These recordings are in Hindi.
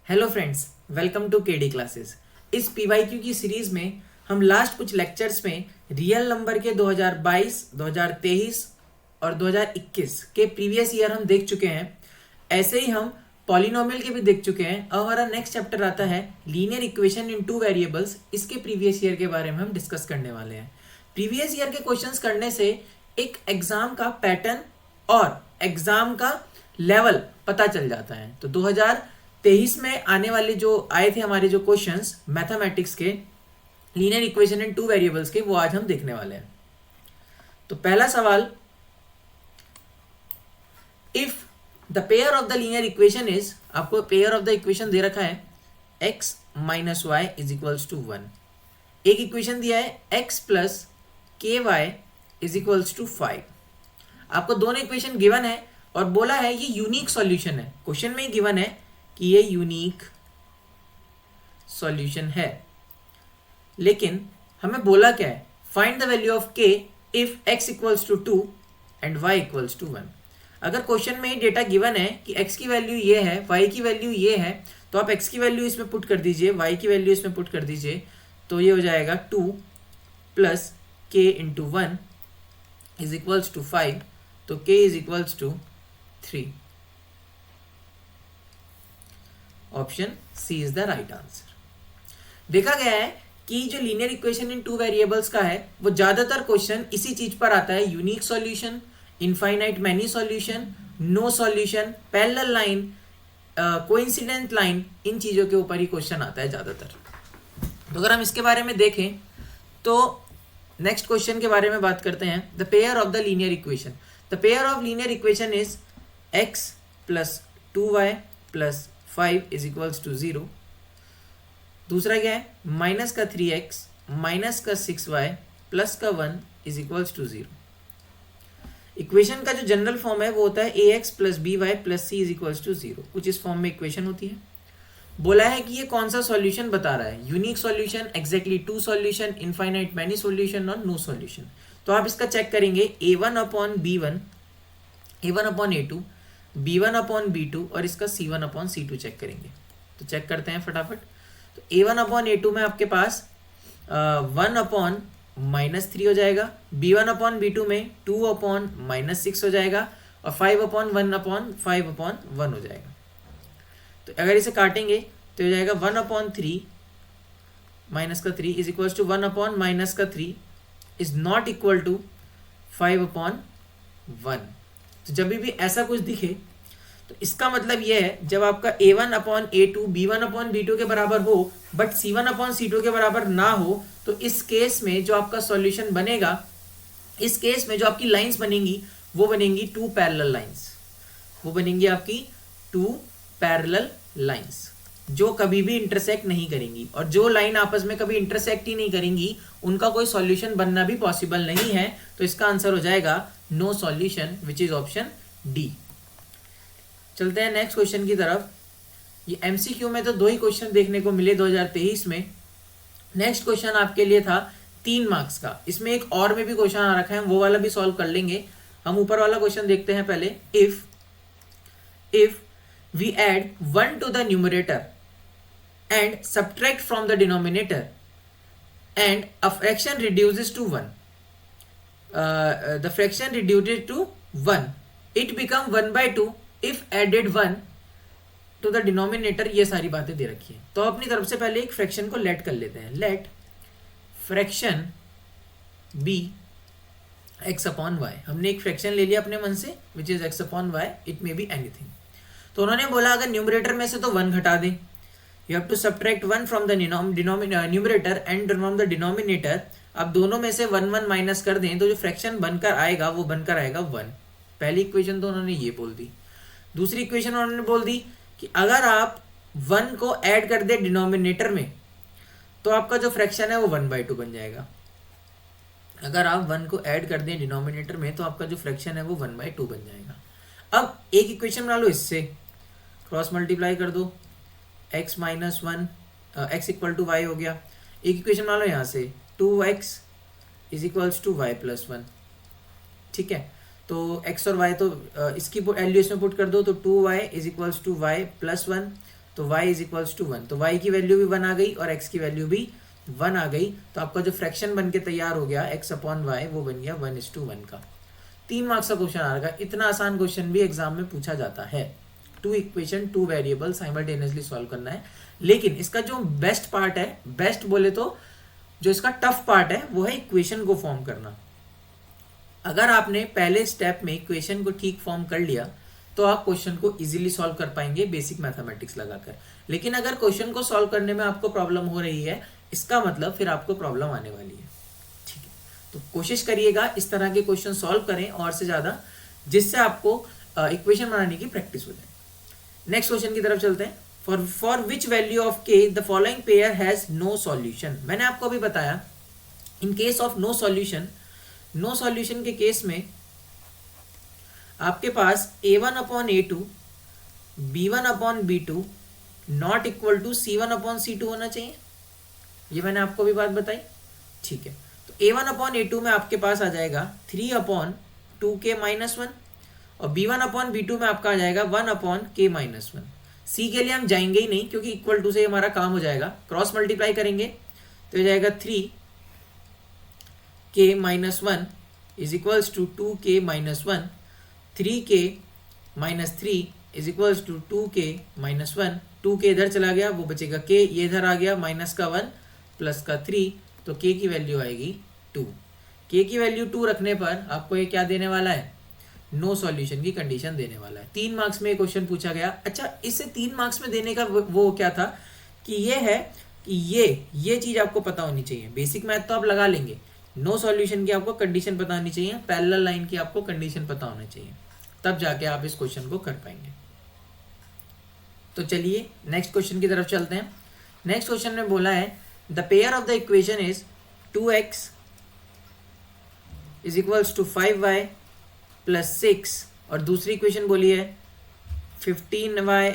Hello friends, welcome to KD classes. इस पीवाईक्यू की सीरीज में हम लास्ट कुछ लेक्चर्स में रियल नंबर के 2022, 2023 और 2021 के प्रीवियस ईयर हम देख चुके हैं। ऐसे ही हम पॉलिनोमियल के भी देख चुके हैं। अब हमारा नेक्स्ट चैप्टर आता है linear equation in two variables. इसके प्रीवियस ईयर के बारे में हम डिस्कस करने वाले हैं। प्रीवियस ईयर के क्वेश्चंस करने से एक एग्जाम का पैटर्न और एग्जाम का लेवल पता चल जाता है। तो 2023 में आने वाले जो आए थे हमारे जो क्वेश्चंस मैथमेटिक्स के linear equation in two variables के, वो आज हम देखने वाले हैं। तो पहला सवाल, if the pair of the linear equation is, आपको पेयर ऑफ द इक्वेशन दे रखा है x minus y is equals to 1। एक इक्वेशन दिया है x plus k y is equals to 5। आपको दोनों इक्वेशन गिवन है और बोला है ये यूनिक सॉल्यूशन है। क्वेश्चन में ही गिवन है कि ये यूनिक सॉल्यूशन है, लेकिन हमें बोला क्या है, find the value of k if x equals to 2 and y equals to 1। अगर क्वेश्चन में ही डेटा गिवन है कि x की वैल्यू ये है, y की वैल्यू ये है, तो आप x की वैल्यू इसमें पुट कर दीजिए, y की वैल्यू इसमें पुट कर दीजिए, तो ये हो जाएगा 2 plus k into 1 is equals to 5। तो k is equals to 3। Option C is the right answer. देखा गया है कि जो linear equation in two variables का है वो ज्यादातर क्वेश्चन इसी चीज पर आता है, unique solution, infinite many solution, no solution, parallel line, coincident line, इन चीजों के ऊपर ही क्वेश्चन आता है ज्यादातर। तो अगर हम इसके बारे में देखें तो नेक्स्ट क्वेश्चन के बारे में बात करते हैं। The pair of the linear equation, the pair of linear equation is x plus 2y plus 5 is equals to 0। दूसरा क्या है, माइनस का 3x माइनस का 6y प्लस का 1 इज इक्वल्स टू 0। इक्वेशन का जो जनरल फॉर्म है वो होता है ax plus by plus c is equals to 0। कुछ इस फॉर्म में इक्वेशन होती है। बोला है कि ये कौन सा सॉल्यूशन बता रहा है, unique solution, exactly two solution, infinite many solution और नो सॉल्यूशन। तो आप इसका चेक करेंगे a1 upon b1, a1 upon a2, b1 upon b2 और इसका c1 अपॉन c2 चेक करेंगे। तो चेक करते हैं फटाफट। तो a1 अपॉन a2 में आपके पास 1 अपॉन माइनस 3 हो जाएगा, b1 अपॉन b2 में 2 अपॉन माइनस 6 हो जाएगा और 5 अपॉन 1 अपॉन 5 अपॉन 1 हो जाएगा। तो अगर इसे काटेंगे तो हो जाएगा 1 अपॉन 3 माइनस का 3 is equal to 1 upon minus का 3 is not equal to 5 upon 1। तो जब भी ऐसा कुछ दिखे तो इसका मतलब यह है जब आपका a1 upon a2 b1 upon b2 के बराबर हो बट c1 अपॉन c2 के बराबर ना हो, तो इस केस में जो आपका सॉल्यूशन बनेगा, इस केस में जो आपकी लाइंस बनेंगी वो बनेंगी टू पैरेलल लाइंस। वो बनेंगी आपकी टू पैरेलल लाइंस जो कभी भी इंटरसेक्ट नहीं करेंगी, और जो लाइन आपस में कभी इंटरसेक्ट ही नहीं करेंगी उनका कोई सॉल्यूशन बनना भी पॉसिबल नहीं है। तो इसका आंसर हो जाएगा no solution, which is option D. चलते हैं नेक्स्ट क्वेश्चन की तरफ। ये एमसीक्यू में तो दो ही क्वेश्चन देखने को मिले 2023 में। नेक्स्ट क्वेश्चन आपके लिए था 3 मार्क्स का। इसमें एक और में भी क्वेश्चन आ रखा है, वो वाला भी सॉल्व कर लेंगे। हम ऊपर वाला क्वेश्चन देखते हैं पहले। If we add 1 to the numerator and subtract from the denominator and a fraction reduces to 1, the fraction reduces to 1, it become 1 by 2 if added 1 to the denominator। ये सारी बातें दे रखी है। तो अपनी तरफ से पहले एक फ्रैक्शन को लेट कर लेते हैं। Let fraction be x upon y। हमने एक फ्रैक्शन ले लिया अपने मन से which is x upon y, it may be anything. तो उन्होंने बोला अगर न्यूमरेटर में से तो 1 घटा दें, you have to subtract 1 from the numerator and from the denominator. आप दोनों में से 1 1 माइनस कर दें तो जो फ्रैक्शन बनकर आएगा वो बनकर आएगा 1। पहली इक्वेशन तो उन्होंने ये बोल दी। दूसरी इक्वेशन उन्होंने बोल दी कि अगर आप 1 को ऐड कर दे डिनोमिनेटर में तो आपका जो फ्रैक्शन है वो 1/2 बन जाएगा। अगर आप 1 को ऐड कर दें डिनोमिनेटर में तो आपका जो फ्रैक्शन है वो 1/2 बन जाएगा। अब एक इक्वेशन बना लो, इससे क्रॉस मल्टीप्लाई कर दो, x minus 1 x equal to y हो गया। एक इक्वेशन बना लो यहाँ से 2x is equals to y plus 1। ठीक है, तो x और y तो इसकी वैल्यू इसमें पुट कर दो, तो 2y is equals to y plus 1 तो y इज इक्वल्स टू 1, तो y की वैल्यू भी 1 आ गई और x की वैल्यू भी 1 आ गई, तो आपका जो फ्रैक्शन बन के तैयार हो गया x अपॉन वाई वो बन गया 1:1 का। 3 मार्क्स का क्वेश्चन आ रहा। इतना आसान क्वेश्चन भी एग्जाम में पूछा जाता है। 2 इक्वेशन 2 वेरिएबल साइमल्टेनियसली सॉल्व करना है। लेकिन इसका जो बेस्ट पार्ट है, बेस्ट बोले तो जो इसका टफ पार्ट है वो है इक्वेशन को फॉर्म करना। अगर आपने पहले स्टेप में इक्वेशन को ठीक फॉर्म कर लिया तो आप क्वेश्चन को इजीली सॉल्व कर पाएंगे बेसिक मैथमेटिक्स लगाकर। लेकिन अगर क्वेश्चन को सॉल्व करने में आपको प्रॉब्लम हो रही है, इसका मतलब फिर आपको प्रॉब्लम आने वाली है। ठीक है, तो कोशिश करिएगा इस तरह के क्वेश्चन सॉल्व करें और से ज्यादा, जिससे आपको इक्वेशन बनाने की प्रैक्टिस हो जाए। नेक्स्ट क्वेश्चन की तरफ चलते हैं। For which value of k the following pair has no solution. मैंने आपको अभी बताया in case of no solution, no solution के केस में आपके पास a1 upon a2 b1 upon b2 not equal to c1 upon c2 होना चाहिए। ये मैंने आपको भी बात बताई। ठीक है, तो a1 अपॉन a2 में आपके पास आ जाएगा 3 अपॉन 2k माइनस 1 और b1 अपॉन b2 में आपका आ जाएगा 1 अपॉन k माइनस 1। c के लिए हम जाएंगे ही नहीं क्योंकि इक्वल टू से हमारा काम हो जाएगा। क्रॉस मल्टीप्लाई करेंगे तो हो जाएगा 3k minus 1 is equals to 2k minus 1। 3k minus 3 is equals to 2k minus 1। 2k इधर चला गया, वो बचेगा k, ये इधर आ गया, माइनस का 1 प्लस का 3, तो k की वैल्यू आएगी 2। k की वैल्यू 2 रखने पर आपको ये क्या देने वाला है, नो सॉल्यूशन की कंडीशन देने वाला है। 3 मार्क्स में क्वेश्चन पूछा गया। अच्छा, इसे 3 मार्क्स में देने का वो क्या था कि ये है कि ये चीज आपको पता होनी चाहिए। बेसिक मैथ तो आप लगा लेंगे, नो सॉल्यूशन की आपको कंडीशन पता होनी चाहिए, पैरेलल लाइन की आपको कंडीशन पता होना चाहिए, तब जाके आप इस क्वेश्चन को कर पाएंगे। तो चलिए नेक्स्ट क्वेश्चन की तरफ चलते हैं। नेक्स्ट क्वेश्चन में बोला है the pair of the equation is 2x is equals to 5y plus 6 और दूसरी इक्वेशन बोली है 15y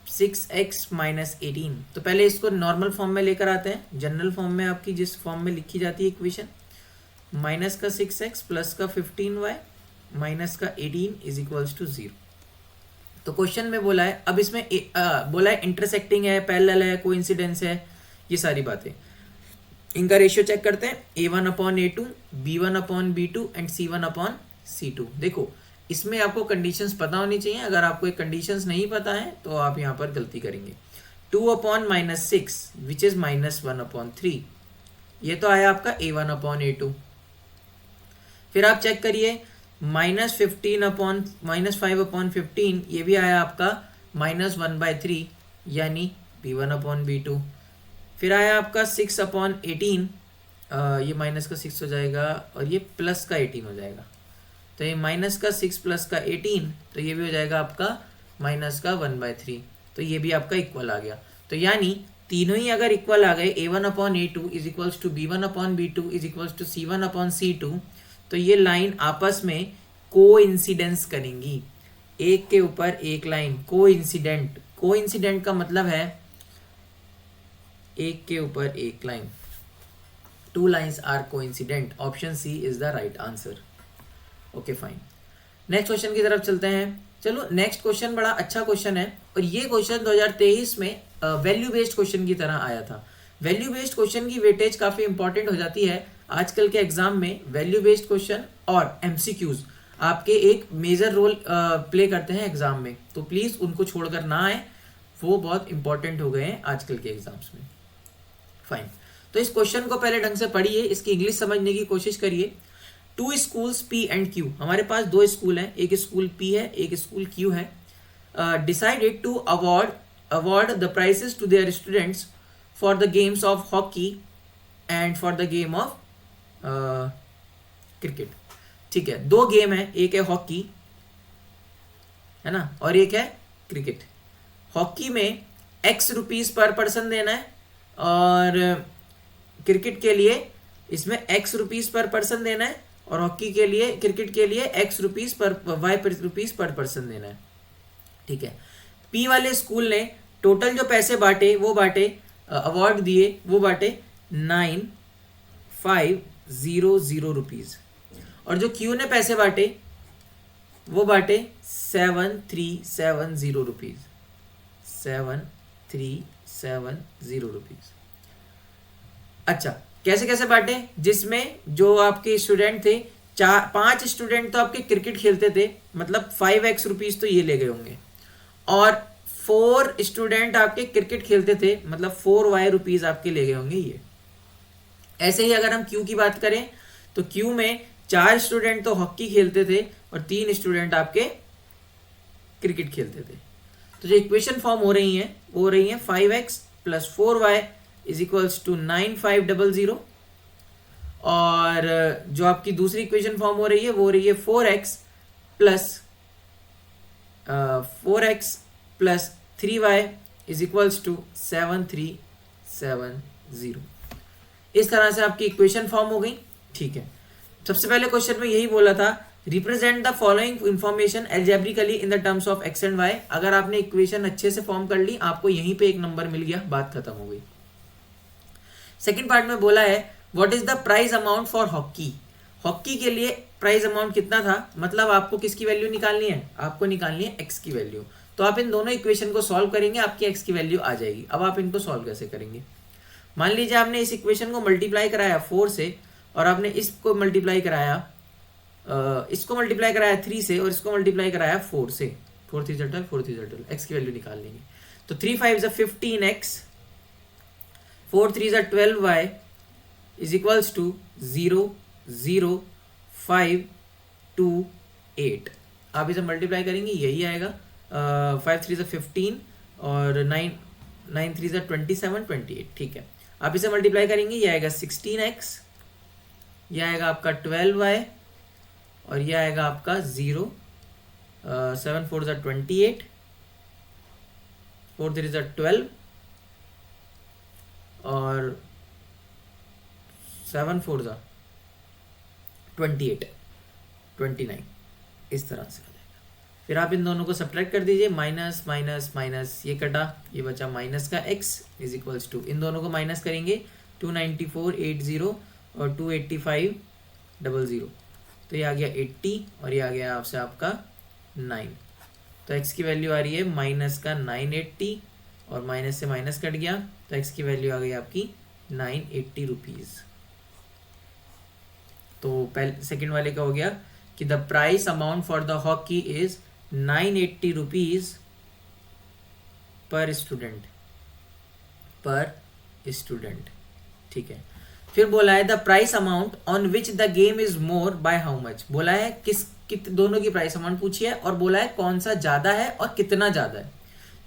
6x माइनस 18। तो पहले इसको नॉर्मल फॉर्म में लेकर आते हैं, जनरल फॉर्म में आपकी जिस फॉर्म में लिखी जाती है इक्वेशन, माइनस का 6x प्लस का 15y माइनस का 18 इज इक्वल्स टू 0। तो क्वेश्चन में बोला है, अब इसमें बोला है इंटरसेक्टिंग है, पैरेलल है, कोइंसिडेंस है, ये सारी बातें। इनका रेशियो चेक करते हैं, a1 upon a2 b1 upon b2 and c1 upon c2। देखो इसमें आपको कंडीशंस पता होनी चाहिए। अगर आपको एक कंडीशंस नहीं पता है तो आप यहाँ पर गलती करेंगे। 2 upon minus 6 which is minus 1 upon 3, ये तो आया आपका a1 अपॉन a2। फिर आप चेक करिए माइनस 15 अपॉन माइनस 5 अपॉन 15, ये भी आया आपका माइनस 1/3 यानी b1 अपॉन b2। फिर आया आपका 6 अपॉन 18, ये माइनस का 6 हो जाएगा और ये प्लस का 18 हो जाएगा, तो ये माइनस का 6 प्लस का 18, तो ये भी हो जाएगा आपका माइनस का 1/3, तो ये भी आपका इक्वल आ गया। तो यानी तीनों ही अगर इक्वल आ गए, a1 upon a2 is equals to b1 upon b2 is equals to c1 upon c2, तो ये लाइन आपस में कोइंसिडेंस करेंगी, एक के ऊपर एक लाइन कोइंसिडेंट। कोइंसिडेंट का मतलब है एक के ऊपर एक line, 2 lines are coincident. Option C is the right answer. Okay fine, next question की तरफ चलते हैं। चलो नेक्स्ट क्वेश्चन बड़ा अच्छा क्वेश्चन है और ये क्वेश्चन 2023 में वैल्यू बेस्ड क्वेश्चन की तरह आया था। वैल्यू बेस्ड क्वेश्चन की वेटेज काफी इंपॉर्टेंट हो जाती है आजकल के एग्जाम में। वैल्यू बेस्ड क्वेश्चन और एमसीक्यूज आपके एक मेजर रोल प्ले करते हैं एग्जाम में, तो प्लीज उनको छोड़कर ना आए, वो बहुत इंपॉर्टेंट हो गए हैं आजकल के एग्जाम्स में। फाइन, तो इस क्वेश्चन को पहले ढंग से पढ़िए, इसकी इंग्लिश समझने की कोशिश करिए। 2 स्कूल्स P एंड Q, हमारे पास 2 स्कूल हैं, एक स्कूल P है एक स्कूल Q है। Decided to award the prizes to their students for the games of hockey and for the game of cricket. ठीक है, 2 गेम है, एक है हॉकी है ना और एक है क्रिकेट। हॉकी में x रुपीज पर पर्सन देना है और क्रिकेट के लिए इसमें x रुपीज पर पर्सन देना है और हॉकी के लिए क्रिकेट के लिए x rupees per y rupees per person देना है। ठीक है, P वाले स्कूल ने टोटल जो पैसे बांटे वो बांटे अवार्ड दिए वो बांटे 9500 रुपीज और जो Q ने पैसे बांटे वो बांटे 7370 रुपीज 7,370 रुपीज। अच्छा, कैसे कैसे बांटे? जिसमें जो आपके स्टूडेंट थे, 5 स्टूडेंट तो आपके क्रिकेट खेलते थे, मतलब 5x रुपीज तो ये ले गए होंगे, और 4 स्टूडेंट आपके क्रिकेट खेलते थे, मतलब 4y रुपीज आपके ले गए होंगे ये। ऐसे ही अगर हम क्यू की बात करें तो क्यू में 4 स्टूडेंट तो हॉकी खेलते थे और 3 स्टूडेंट आपके क्रिकेट खेलते थे। तो जो इक्वेशन फॉर्म हो रही है वो हो रही है 5x plus 4y is equals to 9500, और जो आपकी दूसरी इक्वेशन फॉर्म हो रही है वो हो रही है 4x plus 3y is equals to 7370। इस तरह से आपकी इक्वेशन फॉर्म हो गई। ठीक है, सबसे पहले क्वेश्चन में यही बोला था, represent the following information algebraically in the terms of X and Y. अगर आपने इक्वेशन अच्छे से फॉर्म कर ली, आपको यहीं पे एक नंबर मिल गया, बात खत्म हो गई। सेकंड पार्ट में बोला है what is the price amount for hockey. Hockey के लिए प्राइस अमाउंट कितना था, मतलब आपको किसकी वैल्यू निकालनी है, आपको निकालनी है एक्स की वैल्यू। तो आप इन दोनों इक्वेशन को सॉल्व करेंगे, आपकी एक्स की वैल्यू आ जाएगी। अब आप इनको सॉल्व कैसे करेंगे? मान लीजिए आपने इस इक्वेशन को मल्टीप्लाई कराया 4 से, और आपने इसको मल्टीप्लाई कराया 3 से, और इसको मल्टीप्लाई कराया 4 से। 4 3 12, 4 3 12, एक्स की वैल्यू निकाल लेंगे। तो 3 5 15x, 4 3 12y is equals to 0 0 5 2 8। आप इसे मल्टीप्लाई करेंगे, यही आएगा। 5 3 15 और 9 3 27 28। ठीक है, आप इसे मल्टीप्लाई करेंगे, ये आएगा 16x, यह आएगा आपका 12y, और यह आएगा आपका 0 7 4 28, 4 3 12, और 7 4 28 29। इस तरह से आ जाएगा। फिर आप इन दोनों को सब्ट्रैक्ट कर दीजिए, माइनस माइनस माइनस, ये कटा, ये बचा माइनस का x इज इक्वल्स टू, इन दोनों को माइनस करेंगे 29480 और 28500, तो ये आ गया 80, और ये आ गया आपसे आपका 9। तो x की वैल्यू आ रही है माइनस का 980, और माइनस से माइनस कट गया, तो x की वैल्यू आ गई आपकी 980 रुपीज। तो पहले सेकंड वाले का हो गया कि the price amount for the hockey is 980 rupees per student. ठीक है, फिर बोला है the price amount on which the game is more by how much. बोला है दोनों की प्राइस अमाउंट पूछी है, और बोला है कौन सा ज्यादा है और कितना ज्यादा है।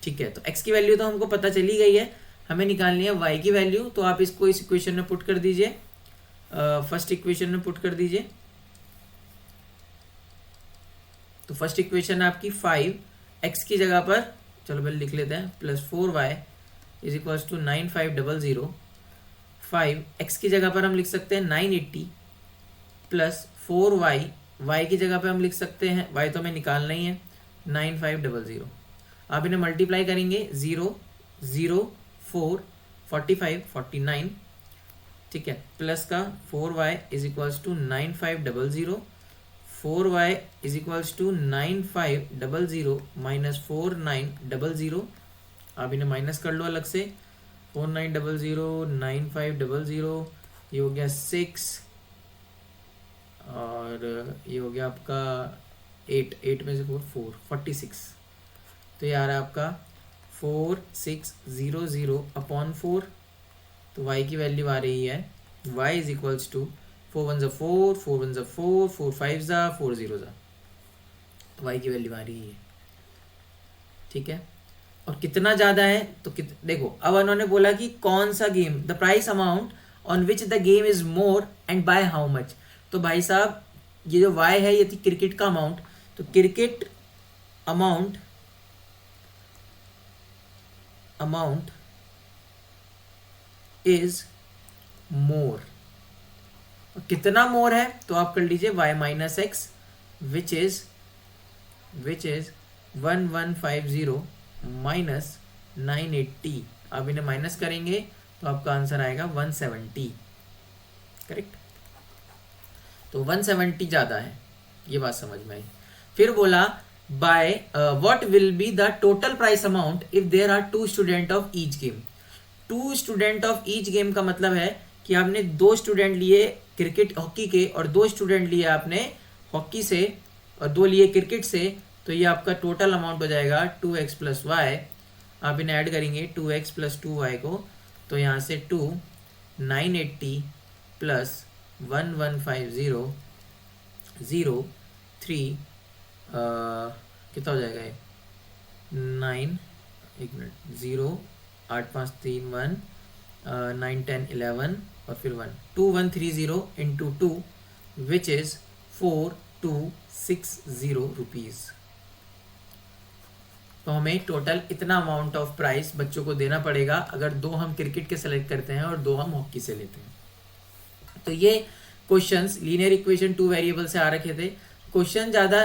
ठीक है, तो x की वैल्यू तो हमको पता चली गई है, हमें निकालनी है y की वैल्यू। तो आप इसको इस इक्वेशन में पुट कर दीजिए, फर्स्ट इक्वेशन में पुट कर दीजिए। तो फर्स्ट इक्वेशन है आपकी 5x की जगह पर, चलो पहले लिख लेते हैं, plus 4y is equals to 9500। 5x की जगह पर हम लिख सकते हैं 980 प्लस 4y, y की जगह पर हम लिख सकते हैं, y तो हमें निकालना ही है, 9500। आप इन्हें मल्टीप्लाई करेंगे, 0 0 4 45 49। ठीक है, प्लस का 4y is equals to 9500, 4y is equals to 9500 minus 4900। आप इन्हें माइनस कर लो अलग से, 4900 9500, ये हो गया 6, और ये हो गया आपका 8 में से 4 46। तो ये आ रहा है आपका 4600 अपॉन 4। तो y की वैल्यू आ रही है y इज इक्वल्स टू 4 1 4 4 1 4 4 5 4 0। तो y की वैल्यू आ रही है। ठीक है, और कितना ज़्यादा है तो देखो, अब उन्होंने बोला कि कौन सा game, the price amount on which the game is more and by how much. तो भाई साहब, ये जो y है ये थी क्रिकेट का अमाउंट, तो क्रिकेट अमाउंट इज मोर। कितना मोर है तो आप कर लीजिए y minus x which is 1150 minus 980। आप इन्हें माइनस करेंगे तो आपका आंसर आएगा 170। करेक्ट, तो 170 ज़्यादा है, ये बात समझ में आई। फिर बोला by what will be the total price amount if there are 2 student of each game. 2 student of each game का मतलब है कि आपने 2 स्टूडेंट लिए क्रिकेट हॉकी के और 2 स्टूडेंट लिए आपने हॉकी से और 2 लिए क्रिकेट से, तो ये आपका टोटल अमाउंट हो जाएगा 2x प्लस वाई. आप इन्हें ऐड करेंगे 2x प्लस 2y को, तो यहाँ से 2 980 प्लस 1150 0 3 कितना हो जाएगा ये 9 एक मिनट 0 8 5 3 1 9 10 11 और फिर 1 2130 इंटू 2 विच इज 4260 रुपीज़. तो हमें टोटल इतना अमाउंट ऑफ प्राइस बच्चों को देना पड़ेगा अगर 2 हम क्रिकेट के सेलेक्ट करते हैं और 2 हम हॉकी से लेते हैं. तो ये क्वेश्चंस लीनियर इक्वेशन 2 वेरिएबल से आ रखे थे. क्वेश्चन ज़्यादा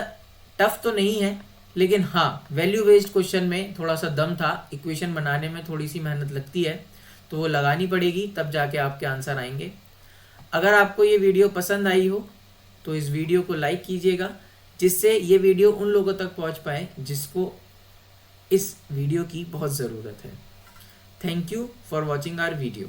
टफ तो नहीं है, लेकिन हाँ वैल्यू बेस्ड क्वेश्चन में थोड़ा सा दम था. इक्वेशन बनाने में थोड़ी सी मेहनत लगती है, तो वो लगानी पड़ेगी, तब जाके आपके आंसर आएंगे. अगर आपको ये वीडियो पसंद आई हो तो इस वीडियो को लाइक कीजिएगा, जिससे ये वीडियो उन लोगों तक पहुंच पाए जिसको इस वीडियो की बहुत ज़रूरत है. Thank you for watching our video.